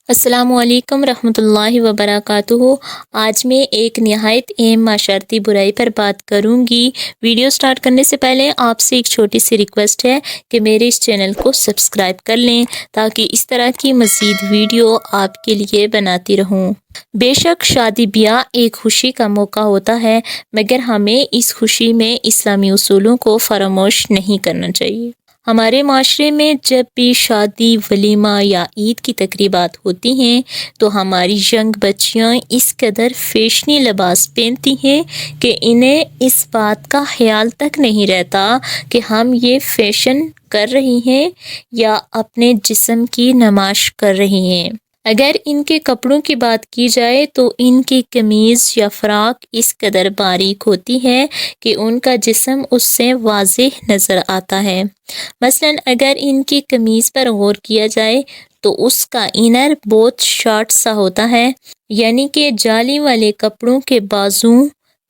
السلام علیکم رحمۃ اللہ وبرکاتہ۔ آج میں ایک نہایت اہم معاشرتی برائی پر بات کروں گی۔ ویڈیو سٹارٹ کرنے سے پہلے آپ سے ایک چھوٹی سی ریکویسٹ ہے کہ میرے اس چینل کو سبسکرائب کر لیں تاکہ اس طرح کی مزید ویڈیو آپ کے لیے بناتی رہوں۔ بے شک شادی بیاہ ایک خوشی کا موقع ہوتا ہے، مگر ہمیں اس خوشی میں اسلامی اصولوں کو فراموش نہیں کرنا چاہیے۔ ہمارے معاشرے میں جب بھی شادی، ولیمہ یا عید کی تقریبات ہوتی ہیں تو ہماری ینگ بچیاں اس قدر فیشنی لباس پہنتی ہیں کہ انہیں اس بات کا خیال تک نہیں رہتا کہ ہم یہ فیشن کر رہی ہیں یا اپنے جسم کی نمائش کر رہی ہیں۔ اگر ان کے کپڑوں کی بات کی جائے تو ان کی قمیض یا فراک اس قدر باریک ہوتی ہے کہ ان کا جسم اس سے واضح نظر آتا ہے۔ مثلاً اگر ان کی قمیض پر غور کیا جائے تو اس کا انر بہت شارٹ سا ہوتا ہے، یعنی کہ جالی والے کپڑوں کے بازوں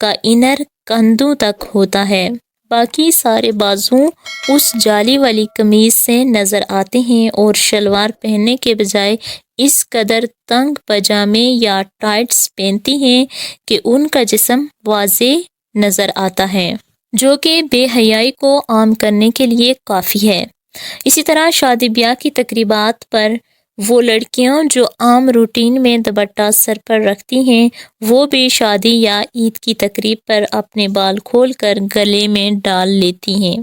کا انر کندھوں تک ہوتا ہے، باقی سارے بازو اس جالی والی قمیض سے نظر آتے ہیں، اور شلوار پہننے کے بجائے اس قدر تنگ پاجامے یا ٹائٹس پہنتی ہیں کہ ان کا جسم واضح نظر آتا ہے، جو کہ بے حیائی کو عام کرنے کے لیے کافی ہے۔ اسی طرح شادی بیاہ کی تقریبات پر وہ لڑکیاں جو عام روٹین میں دوپٹہ سر پر رکھتی ہیں، وہ بھی شادی یا عید کی تقریب پر اپنے بال کھول کر گلے میں ڈال لیتی ہیں،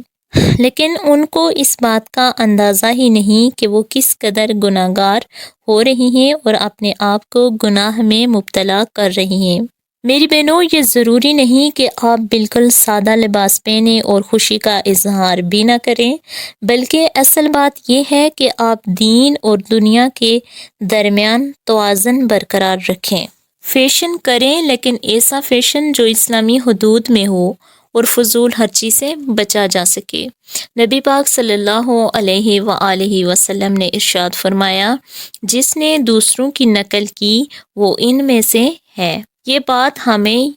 لیکن ان کو اس بات کا اندازہ ہی نہیں کہ وہ کس قدر گناہگار ہو رہی ہیں اور اپنے آپ کو گناہ میں مبتلا کر رہی ہیں۔ میری بہنوں، یہ ضروری نہیں کہ آپ بالکل سادہ لباس پہنیں اور خوشی کا اظہار بھی نہ کریں، بلکہ اصل بات یہ ہے کہ آپ دین اور دنیا کے درمیان توازن برقرار رکھیں۔ فیشن کریں، لیکن ایسا فیشن جو اسلامی حدود میں ہو اور فضول خرچی سے بچا جا سکے۔ نبی پاک صلی اللہ علیہ وآلہ وسلم نے ارشاد فرمایا، جس نے دوسروں کی نقل کی وہ ان میں سے ہے۔ یہ بات ہمیں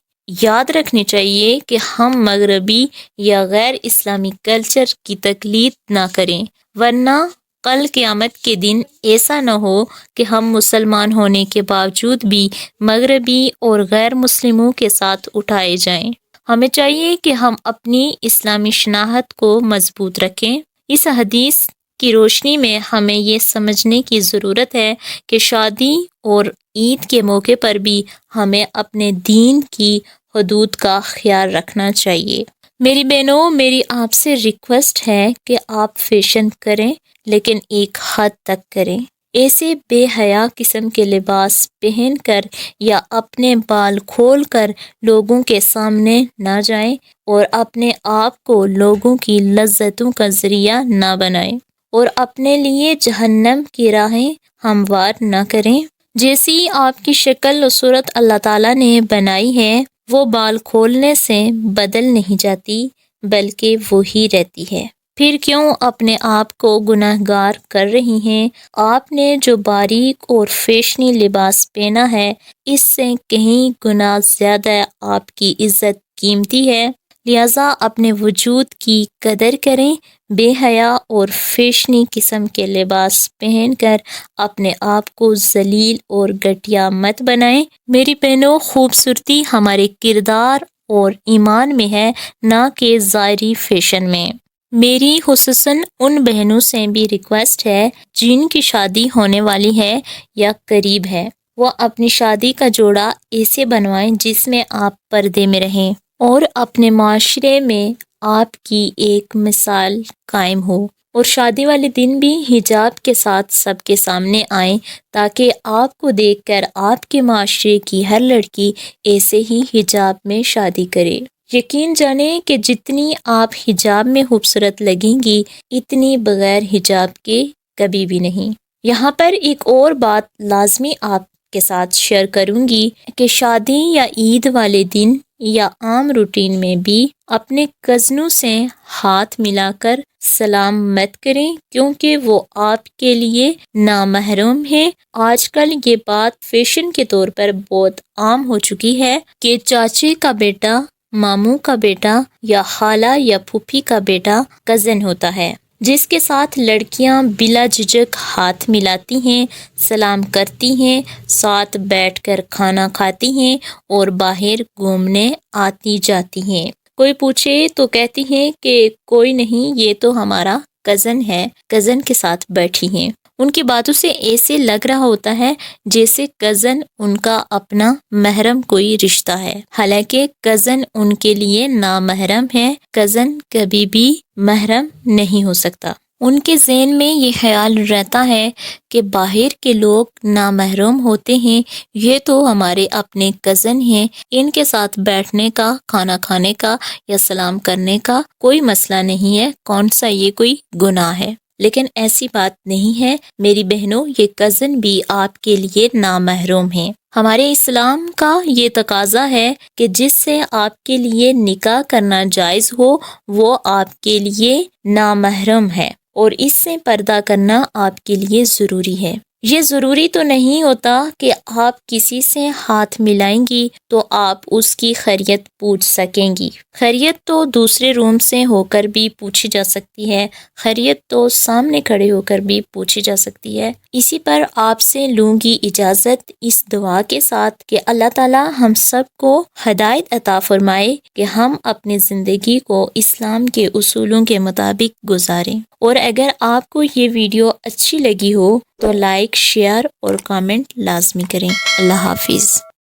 یاد رکھنی چاہیے کہ ہم مغربی یا غیر اسلامی کلچر کی تقلید نہ کریں، ورنہ کل قیامت کے دن ایسا نہ ہو کہ ہم مسلمان ہونے کے باوجود بھی مغربی اور غیر مسلموں کے ساتھ اٹھائے جائیں۔ ہمیں چاہیے کہ ہم اپنی اسلامی شناخت کو مضبوط رکھیں۔ اس حدیث کی روشنی میں ہمیں یہ سمجھنے کی ضرورت ہے کہ شادی اور عید کے موقع پر بھی ہمیں اپنے دین کی حدود کا خیال رکھنا چاہیے۔ میری بہنوں، میری آپ سے ریکویسٹ ہے کہ آپ فیشن کریں، لیکن ایک حد تک کریں۔ ایسے بے حیا قسم کے لباس پہن کر یا اپنے بال کھول کر لوگوں کے سامنے نہ جائیں اور اپنے آپ کو لوگوں کی لذتوں کا ذریعہ نہ بنائیں اور اپنے لیے جہنم کی راہیں ہموار نہ کریں۔ جیسی آپ کی شکل و صورت اللہ تعالیٰ نے بنائی ہے، وہ بال کھولنے سے بدل نہیں جاتی بلکہ وہی رہتی ہے۔ پھر کیوں اپنے آپ کو گناہ گار کر رہی ہیں؟ آپ نے جو باریک اور فیشنی لباس پہنا ہے، اس سے کہیں گنا زیادہ آپ کی عزت قیمتی ہے، لہٰذا اپنے وجود کی قدر کریں۔ بے حیا اور فیشنی قسم کے لباس پہن کر اپنے آپ کو ذلیل اور گھٹیا مت بنائیں۔ میری بہنوں، خوبصورتی ہمارے کردار اور ایمان میں ہے، نہ کہ ظاہری فیشن میں۔ میری خصوصاً ان بہنوں سے بھی ریکویسٹ ہے جن کی شادی ہونے والی ہے یا قریب ہے، وہ اپنی شادی کا جوڑا ایسے بنوائیں جس میں آپ پردے میں رہیں اور اپنے معاشرے میں آپ کی ایک مثال قائم ہو، اور شادی والے دن بھی حجاب کے ساتھ سب کے سامنے آئیں تاکہ آپ کو دیکھ کر آپ کے معاشرے کی ہر لڑکی ایسے ہی حجاب میں شادی کرے۔ یقین جانیں کہ جتنی آپ حجاب میں خوبصورت لگیں گی، اتنی بغیر حجاب کے کبھی بھی نہیں۔ یہاں پر ایک اور بات لازمی آپ کے ساتھ شیئر کروں گی کہ شادی یا عید والے دن یا عام روٹین میں بھی اپنے کزنوں سے ہاتھ ملا کر سلام مت کریں، کیونکہ وہ آپ کے لیے نامحرم ہیں۔ آج کل یہ بات فیشن کے طور پر بہت عام ہو چکی ہے کہ چاچے کا بیٹا ماموں کا بیٹا یا خالہ یا پھوپھی کا بیٹا کزن ہوتا ہے، جس کے ساتھ لڑکیاں بلا جھجک ہاتھ ملاتی ہیں، سلام کرتی ہیں، ساتھ بیٹھ کر کھانا کھاتی ہیں اور باہر گھومنے آتی جاتی ہیں۔ کوئی پوچھے تو کہتی ہیں کہ کوئی نہیں، یہ تو ہمارا کزن ہے، کزن کے ساتھ بیٹھی ہیں۔ ان کی باتوں سے ایسے لگ رہا ہوتا ہے جیسے کزن ان کا اپنا محرم کوئی رشتہ ہے، حالانکہ کزن ان کے لیے نامحرم ہے۔ کزن کبھی بھی محرم نہیں ہو سکتا۔ ان کے ذہن میں یہ خیال رہتا ہے کہ باہر کے لوگ نامحرم ہوتے ہیں، یہ تو ہمارے اپنے کزن ہیں، ان کے ساتھ بیٹھنے کا، کھانا کھانے کا یا سلام کرنے کا کوئی مسئلہ نہیں ہے، کون سا یہ کوئی گناہ ہے۔ لیکن ایسی بات نہیں ہے میری بہنوں، یہ کزن بھی آپ کے لیے نامحرم ہیں۔ ہمارے اسلام کا یہ تقاضا ہے کہ جس سے آپ کے لیے نکاح کرنا جائز ہو وہ آپ کے لیے نامحرم ہے، اور اس سے پردہ کرنا آپ کے لیے ضروری ہے۔ یہ ضروری تو نہیں ہوتا کہ آپ کسی سے ہاتھ ملائیں گی تو آپ اس کی خیریت پوچھ سکیں گی۔ خیریت تو دوسرے روم سے ہو کر بھی پوچھی جا سکتی ہے، خیریت تو سامنے کھڑے ہو کر بھی پوچھی جا سکتی ہے۔ اسی پر آپ سے لوں گی اجازت اس دعا کے ساتھ کہ اللہ تعالی ہم سب کو ہدایت عطا فرمائے کہ ہم اپنی زندگی کو اسلام کے اصولوں کے مطابق گزاریں۔ اور اگر آپ کو یہ ویڈیو اچھی لگی ہو تو لائک، شیئر اور کامنٹ لازمی کریں۔ اللہ حافظ۔